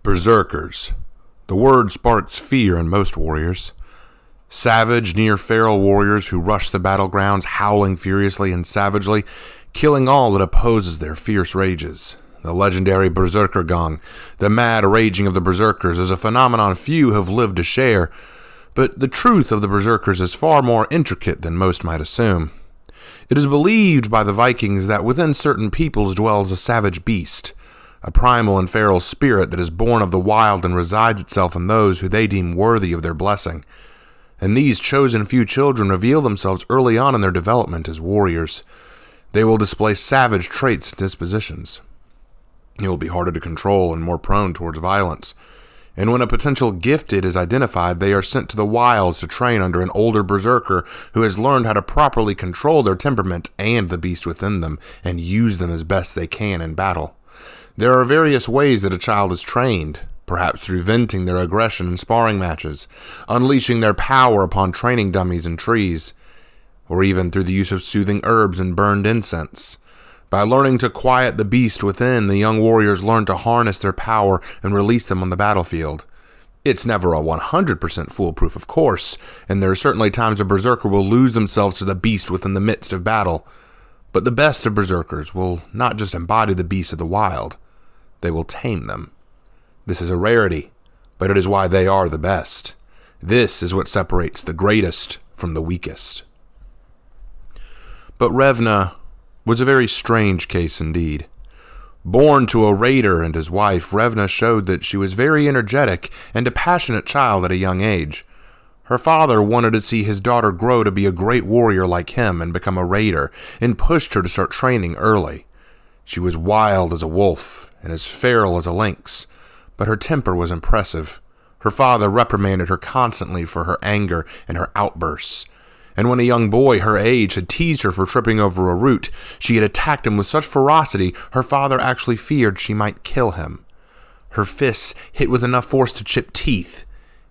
Berserkers. The word sparks fear in most warriors. Savage, near-feral warriors who rush the battlegrounds, howling furiously and savagely, killing all that opposes their fierce rages. The legendary Berserker Gang, the mad raging of the Berserkers, is a phenomenon few have lived to share, but the truth of the Berserkers is far more intricate than most might assume. It is believed by the Vikings that within certain peoples dwells a savage beast, a primal and feral spirit that is born of the wild and resides itself in those who they deem worthy of their blessing. And these chosen few children reveal themselves early on in their development as warriors. They will display savage traits and dispositions. They will be harder to control and more prone towards violence. And when a potential gifted is identified, they are sent to the wilds to train under an older berserker who has learned how to properly control their temperament and the beast within them and use them as best they can in battle. There are various ways that a child is trained, perhaps through venting their aggression in sparring matches, unleashing their power upon training dummies and trees, or even through the use of soothing herbs and burned incense. By learning to quiet the beast within, the young warriors learn to harness their power and release them on the battlefield. It's never a 100% foolproof, of course, and there are certainly times a berserker will lose themselves to the beast within the midst of battle. But the best of berserkers will not just embody the beasts of the wild, they will tame them. This is a rarity, but it is why they are the best. This is what separates the greatest from the weakest. But Revna was a very strange case indeed. Born to a raider and his wife, Revna showed that she was very energetic and a passionate child at a young age. Her father wanted to see his daughter grow to be a great warrior like him and become a raider, and pushed her to start training early. She was wild as a wolf and as feral as a lynx, but her temper was impressive. Her father reprimanded her constantly for her anger and her outbursts. And when a young boy her age had teased her for tripping over a root, she had attacked him with such ferocity her father actually feared she might kill him. Her fists hit with enough force to chip teeth,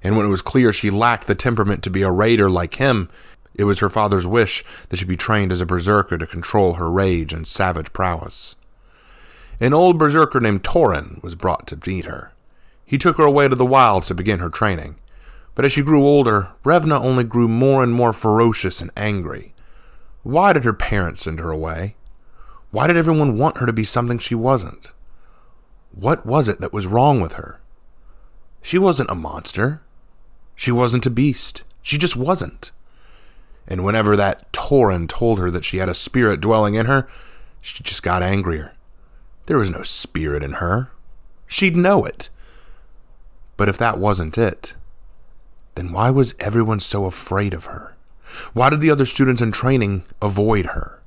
and when it was clear she lacked the temperament to be a raider like him, it was her father's wish that she be trained as a berserker to control her rage and savage prowess. An old berserker named Torin was brought to meet her. He took her away to the wilds to begin her training. But as she grew older, Revna only grew more and more ferocious and angry. Why did her parents send her away? Why did everyone want her to be something she wasn't? What was it that was wrong with her? She wasn't a monster. She wasn't a beast. She just wasn't. And whenever that Torin told her that she had a spirit dwelling in her, she just got angrier. There was no spirit in her. She'd know it. But if that wasn't it, then why was everyone so afraid of her? Why did the other students in training avoid her?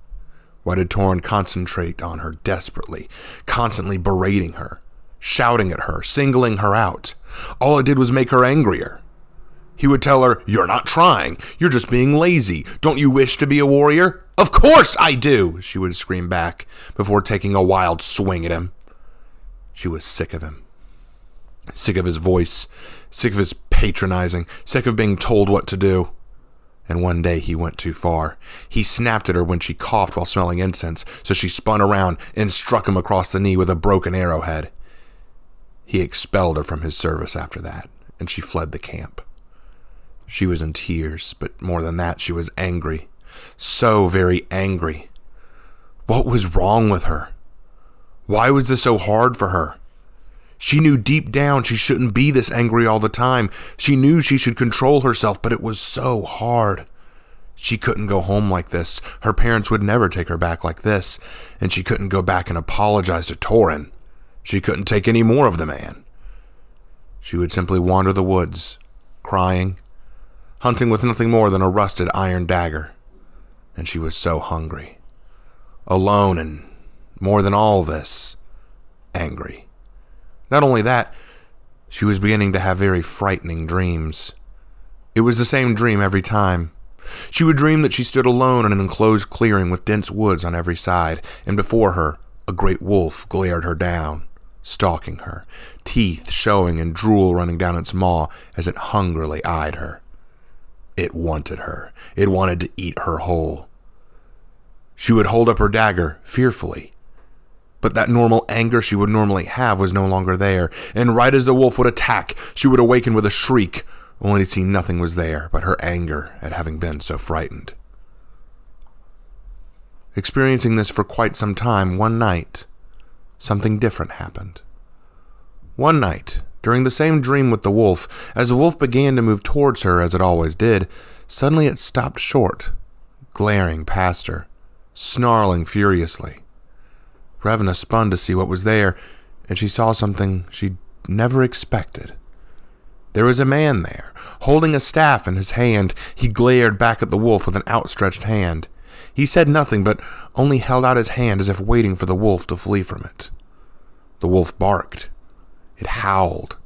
Why did Torin concentrate on her desperately, constantly berating her, shouting at her, singling her out? All it did was make her angrier. He would tell her, "You're not trying. You're just being lazy. Don't you wish to be a warrior?" "Of course I do," she would scream back before taking a wild swing at him. She was sick of him. Sick of his voice, sick of his patronizing, sick of being told what to do. And one day he went too far. He snapped at her when she coughed while smelling incense, so she spun around and struck him across the knee with a broken arrowhead. He expelled her from his service after that, and she fled the camp. She was in tears, but more than that, she was angry. So very angry. What was wrong with her? Why was this so hard for her? She knew deep down she shouldn't be this angry all the time. She knew she should control herself, but it was so hard. She couldn't go home like this. Her parents would never take her back like this, and she couldn't go back and apologize to Torin. She couldn't take any more of the man. She would simply wander the woods, crying, hunting with nothing more than a rusted iron dagger. And she was so hungry. Alone, and more than all this, angry. Not only that, she was beginning to have very frightening dreams. It was the same dream every time. She would dream that she stood alone in an enclosed clearing with dense woods on every side, and before her, a great wolf glared her down, stalking her, teeth showing and drool running down its maw as it hungrily eyed her. It wanted her. It wanted to eat her whole. She would hold up her dagger fearfully, But that normal anger she would normally have was no longer there, and right as the wolf would attack, she would awaken with a shriek, only to see nothing was there but her anger at having been so frightened. Experiencing this for quite some time, one night, something different happened. One night, during the same dream with the wolf, as the wolf began to move towards her as it always did, suddenly it stopped short, glaring past her, snarling furiously. Revna spun to see what was there, and she saw something she never expected. There was a man there, holding a staff in his hand. He glared back at the wolf with an outstretched hand. He said nothing, but only held out his hand as if waiting for the wolf to flee from it. The wolf barked. It howled,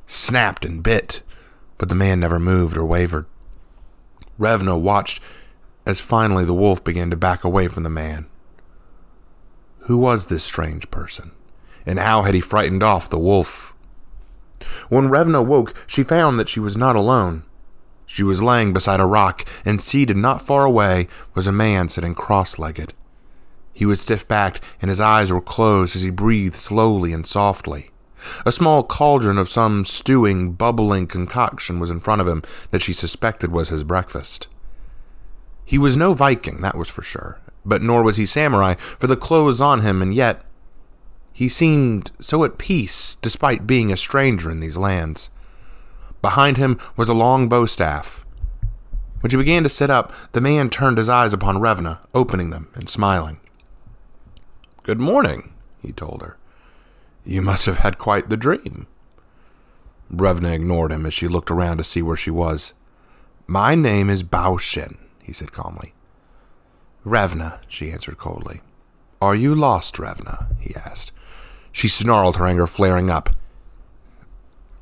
snapped and bit, but the man never moved or wavered. Revna watched as finally the wolf began to back away from the man. Who was this strange person, and how had he frightened off the wolf? When Revna woke, she found that she was not alone. She was laying beside a rock, and seated not far away was a man sitting cross-legged. He was stiff-backed, and his eyes were closed as he breathed slowly and softly. A small cauldron of some stewing, bubbling concoction was in front of him that she suspected was his breakfast. He was no Viking, that was for sure, but nor was he samurai, for the clothes on him, and yet he seemed so at peace despite being a stranger in these lands. Behind him was a long bow staff. When she began to sit up, the man turned his eyes upon Revna, opening them and smiling. "Good morning," he told her. "You must have had quite the dream." Revna ignored him as she looked around to see where she was. "My name is Bauschen," he said calmly. "Revna," she answered coldly. "Are you lost, Revna?" he asked. She snarled, her anger flaring up.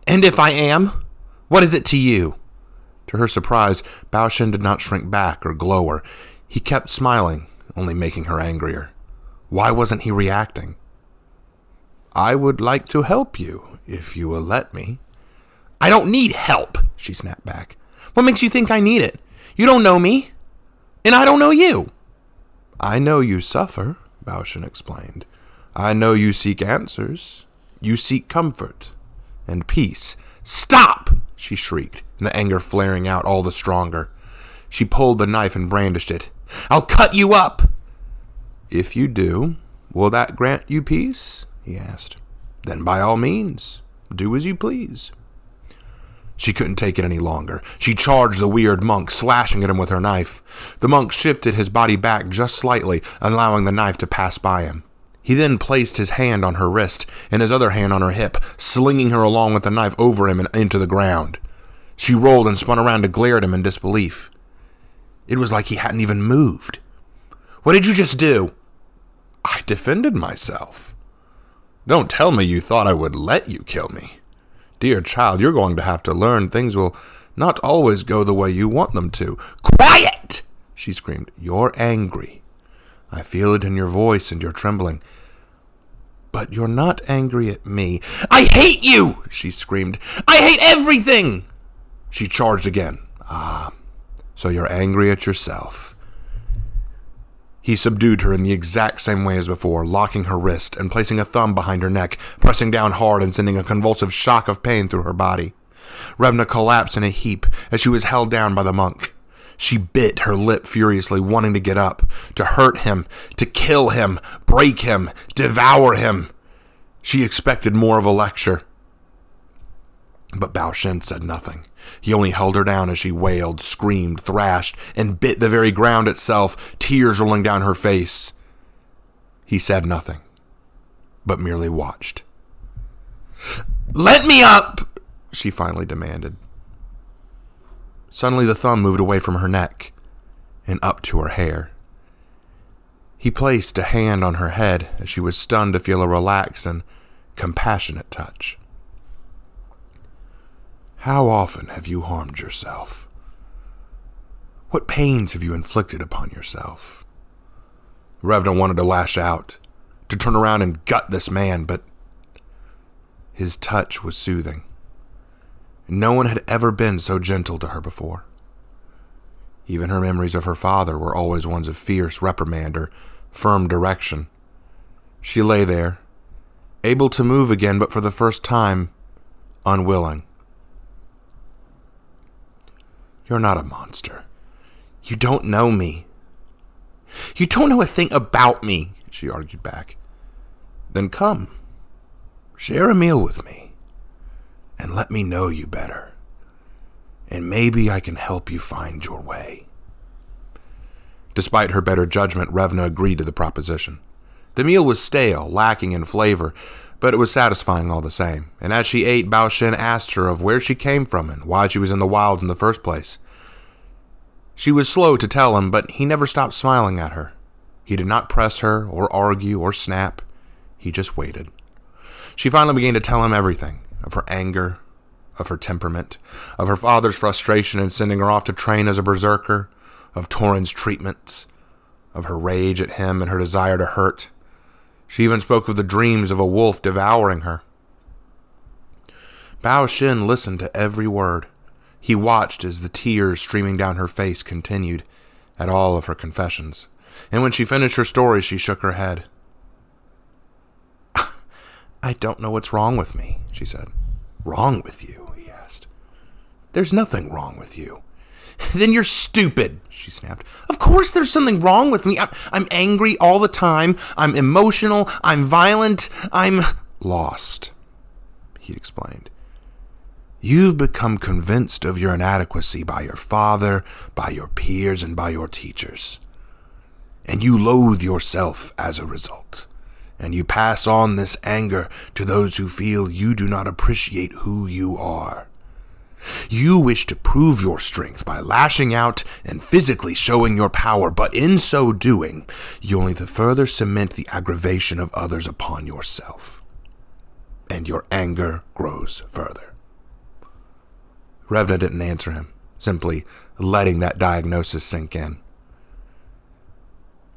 "And if I am, what is it to you?" To her surprise, Bauschen did not shrink back or glower. He kept smiling, only making her angrier. Why wasn't he reacting? "I would like to help you, if you will let me." "I don't need help," she snapped back. "What makes you think I need it? You don't know me, and I don't know you." "I know you suffer," Bauschen explained. "I know you seek answers. You seek comfort and peace." "Stop!" she shrieked, and the anger flaring out all the stronger. She pulled the knife and brandished it. "I'll cut you up!" "If you do, will that grant you peace?" he asked. "Then by all means, do as you please." She couldn't take it any longer. She charged the weird monk, slashing at him with her knife. The monk shifted his body back just slightly, allowing the knife to pass by him. He then placed his hand on her wrist and his other hand on her hip, slinging her along with the knife over him and into the ground. She rolled and spun around to glare at him in disbelief. It was like he hadn't even moved. "What did you just do?" "I defended myself." "Don't tell me you thought I would let you kill me. Dear child, you're going to have to learn things will not always go the way you want them to." "Quiet!" she screamed. "You're angry. I feel it in your voice and your trembling. But you're not angry at me." "I hate you!" she screamed. "I hate everything!" She charged again. "Ah, so you're angry at yourself." He subdued her in the exact same way as before, locking her wrist and placing a thumb behind her neck, pressing down hard and sending a convulsive shock of pain through her body. Revna collapsed in a heap as she was held down by the monk. She bit her lip furiously, wanting to get up, to hurt him, to kill him, break him, devour him. She expected more of a lecture. But Bauschen said nothing. He only held her down as she wailed, screamed, thrashed, and bit the very ground itself, tears rolling down her face. He said nothing, but merely watched. "Let me up!" she finally demanded. Suddenly the thumb moved away from her neck and up to her hair. He placed a hand on her head as she was stunned to feel a relaxed and compassionate touch. "How often have you harmed yourself? What pains have you inflicted upon yourself?" Revna wanted to lash out, to turn around and gut this man, but his touch was soothing. No one had ever been so gentle to her before. Even her memories of her father were always ones of fierce reprimand or firm direction. She lay there, able to move again, but for the first time, unwilling. You're not a monster. You don't know me. You don't know a thing about me, she argued back. Then come, share a meal with me, and let me know you better. And maybe I can help you find your way. Despite her better judgment, Revna agreed to the proposition. The meal was stale, lacking in flavor, but it was satisfying all the same. And as she ate, Bauschen asked her of where she came from and why she was in the wild in the first place. She was slow to tell him, but he never stopped smiling at her. He did not press her, or argue, or snap. He just waited. She finally began to tell him everything, of her anger, of her temperament, of her father's frustration in sending her off to train as a berserker, of Torin's treatments, of her rage at him and her desire to hurt. She even spoke of the dreams of a wolf devouring her. Bauschen listened to every word. He watched as the tears streaming down her face continued at all of her confessions. And when she finished her story, she shook her head. I don't know what's wrong with me, she said. Wrong with you? He asked. There's nothing wrong with you. Then you're stupid, she snapped. Of course there's something wrong with me. I'm angry all the time. I'm emotional. I'm violent. I'm lost, he explained. You've become convinced of your inadequacy by your father, by your peers, and by your teachers. And you loathe yourself as a result. And you pass on this anger to those who feel you do not appreciate who you are. You wish to prove your strength by lashing out and physically showing your power, but in so doing, you only to further cement the aggravation of others upon yourself. And your anger grows further. Revna didn't answer him, simply letting that diagnosis sink in.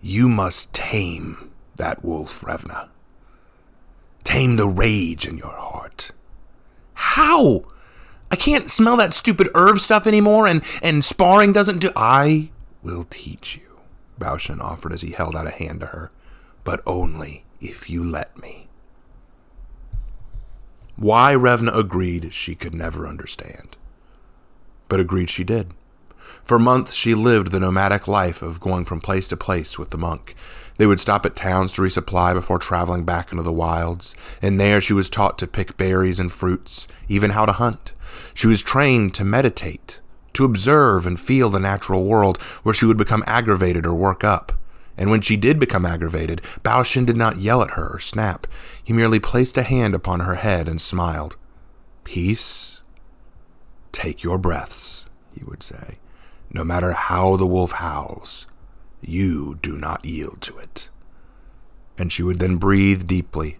You must tame that wolf, Revna. Tame the rage in your heart. How? I can't smell that stupid herb stuff anymore, and sparring doesn't do... I will teach you, Bauschen offered as he held out a hand to her, but only if you let me. Why Revna agreed, she could never understand. But agreed she did. For months she lived the nomadic life of going from place to place with the monk. They would stop at towns to resupply before traveling back into the wilds, and there she was taught to pick berries and fruits, even how to hunt. She was trained to meditate, to observe and feel the natural world where she would become aggravated or work up. And when she did become aggravated, Bauschen did not yell at her or snap. He merely placed a hand upon her head and smiled. Peace. Take your breaths, he would say. No matter how the wolf howls, you do not yield to it. And she would then breathe deeply,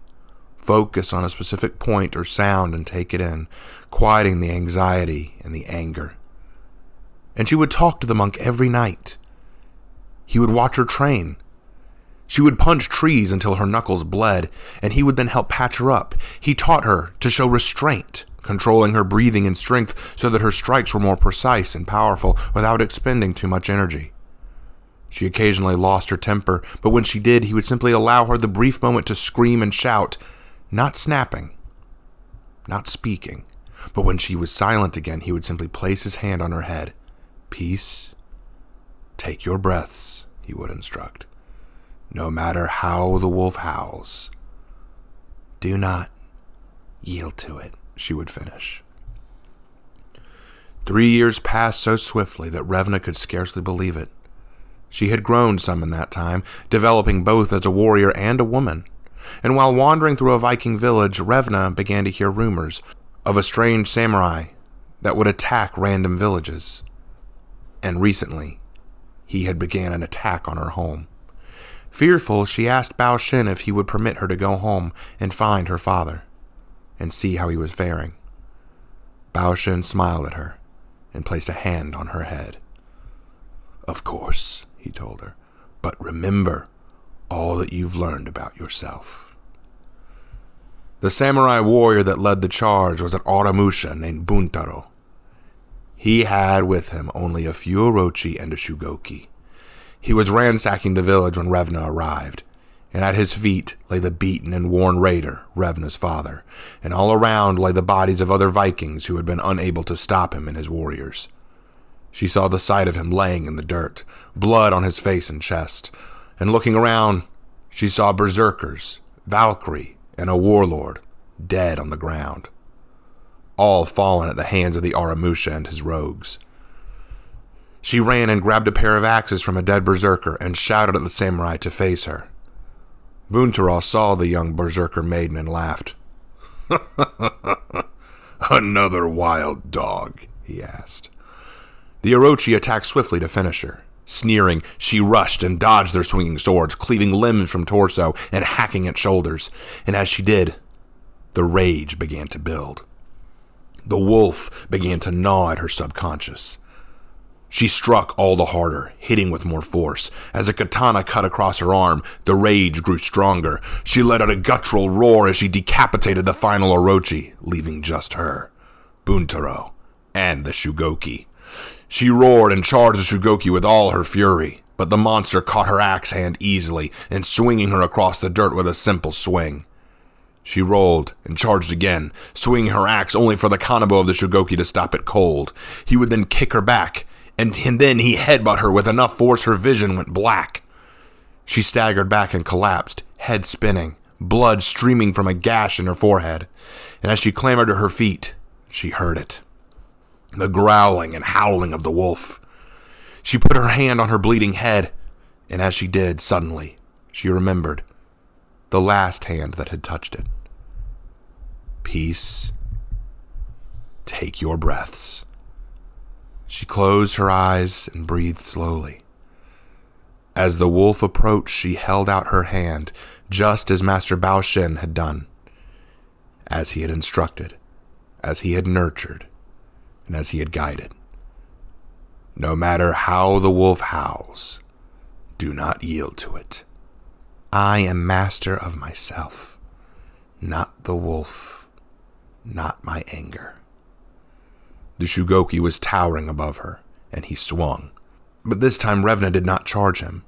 focus on a specific point or sound and take it in, quieting the anxiety and the anger. And she would talk to the monk every night. He would watch her train. She would punch trees until her knuckles bled, and he would then help patch her up. He taught her to show restraint, controlling her breathing and strength so that her strikes were more precise and powerful without expending too much energy. She occasionally lost her temper, but when she did, he would simply allow her the brief moment to scream and shout, not snapping, not speaking. But when she was silent again, he would simply place his hand on her head. Peace. Take your breaths, he would instruct. No matter how the wolf howls, do not yield to it, she would finish. 3 years passed so swiftly that Revna could scarcely believe it. She had grown some in that time, developing both as a warrior and a woman. And while wandering through a Viking village, Revna began to hear rumors of a strange samurai that would attack random villages. And recently, he had began an attack on her home. Fearful, she asked Bauschen if he would permit her to go home and find her father, and see how he was faring. Bauschen smiled at her and placed a hand on her head. Of course, he told her, but remember all that you've learned about yourself. The samurai warrior that led the charge was an Aramusha named Buntaro. He had with him only a few orochi and a shugoki. He was ransacking the village when Revna arrived, and at his feet lay the beaten and worn raider, Revna's father, and all around lay the bodies of other Vikings who had been unable to stop him and his warriors. She saw the sight of him laying in the dirt, blood on his face and chest, and looking around, she saw berserkers, Valkyrie, and a warlord dead on the ground, all fallen at the hands of the Aramusha and his rogues. She ran and grabbed a pair of axes from a dead berserker and shouted at the samurai to face her. Buntaro saw the young berserker maiden and laughed. "Another wild dog?" he asked. The Orochi attacked swiftly to finish her. Sneering, she rushed and dodged their swinging swords, cleaving limbs from torso and hacking at shoulders. And as she did, the rage began to build. The wolf began to gnaw at her subconscious. She struck all the harder, hitting with more force. As a katana cut across her arm, the rage grew stronger. She let out a guttural roar as she decapitated the final Orochi, leaving just her, Buntaro, and the Shugoki. She roared and charged the Shugoki with all her fury, but the monster caught her axe hand easily and swinging her across the dirt with a simple swing. She rolled and charged again, swinging her axe only for the kanabo of the Shugoki to stop it cold. He would then kick her back, and then he headbutt her with enough force her vision went black. She staggered back and collapsed, head spinning, blood streaming from a gash in her forehead. And as she clambered to her feet, she heard it. The growling and howling of the wolf. She put her hand on her bleeding head, and as she did, suddenly, she remembered the last hand that had touched it. Peace. Take your breaths. She closed her eyes and breathed slowly. As the wolf approached, she held out her hand, just as Master Bauschen had done, as he had instructed, as he had nurtured, and as he had guided. No matter how the wolf howls, do not yield to it. I am master of myself, not the wolf, not my anger. The Shugoki was towering above her, and he swung. But this time Revna did not charge him.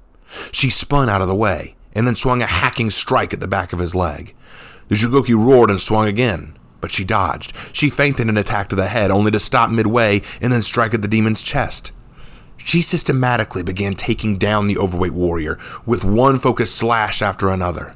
She spun out of the way, and then swung a hacking strike at the back of his leg. The Shugoki roared and swung again, but she dodged. She feinted an attack to the head, only to stop midway and then strike at the demon's chest. She systematically began taking down the overweight warrior, with one focused slash after another.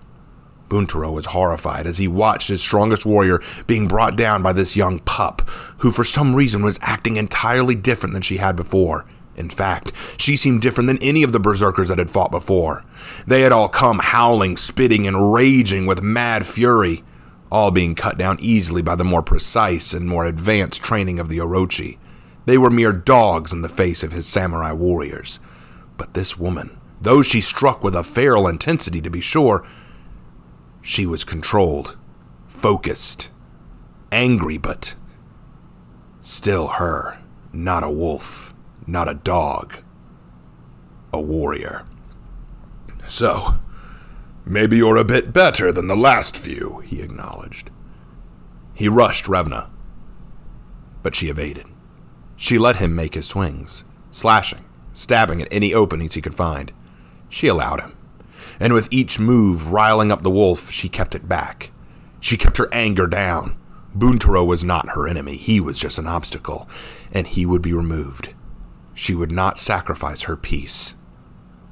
Buntaro was horrified as he watched his strongest warrior being brought down by this young pup, who for some reason was acting entirely different than she had before. In fact, she seemed different than any of the berserkers that had fought before. They had all come howling, spitting, and raging with mad fury, all being cut down easily by the more precise and more advanced training of the Orochi. They were mere dogs in the face of his samurai warriors. But this woman, though she struck with a feral intensity to be sure, she was controlled, focused, angry, but still her, not a wolf, not a dog, a warrior. So, maybe you're a bit better than the last few, he acknowledged. He rushed Revna, but she evaded. She let him make his swings, slashing, stabbing at any openings he could find. She allowed him. And with each move riling up the wolf, she kept it back. She kept her anger down. Buntaro was not her enemy. He was just an obstacle, and he would be removed. She would not sacrifice her peace.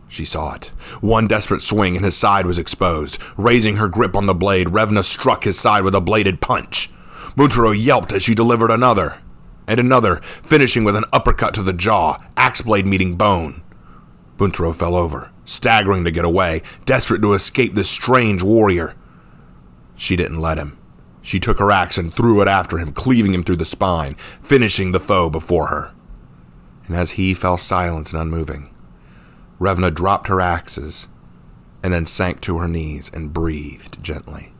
She saw it. One desperate swing and his side was exposed. Raising her grip on the blade, Revna struck his side with a bladed punch. Buntaro yelped as she delivered another, and another, finishing with an uppercut to the jaw, axe blade meeting bone. Buntaro fell over, staggering to get away, desperate to escape this strange warrior. She didn't let him. She took her axe and threw it after him, cleaving him through the spine, finishing the foe before her. And as he fell silent and unmoving, Revna dropped her axes and then sank to her knees and breathed gently,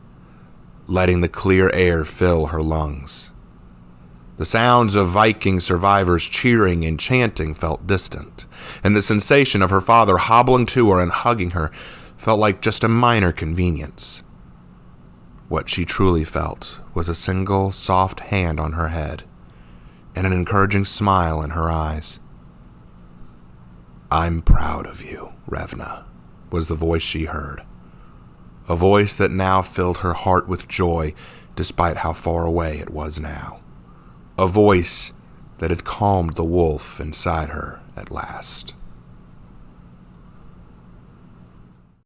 letting the clear air fill her lungs. The sounds of Viking survivors cheering and chanting felt distant, and the sensation of her father hobbling to her and hugging her felt like just a minor convenience. What she truly felt was a single soft hand on her head and an encouraging smile in her eyes. "I'm proud of you, Revna," was the voice she heard. a voice that now filled her heart with joy despite how far away it was now. A voice that had calmed the wolf inside her at last.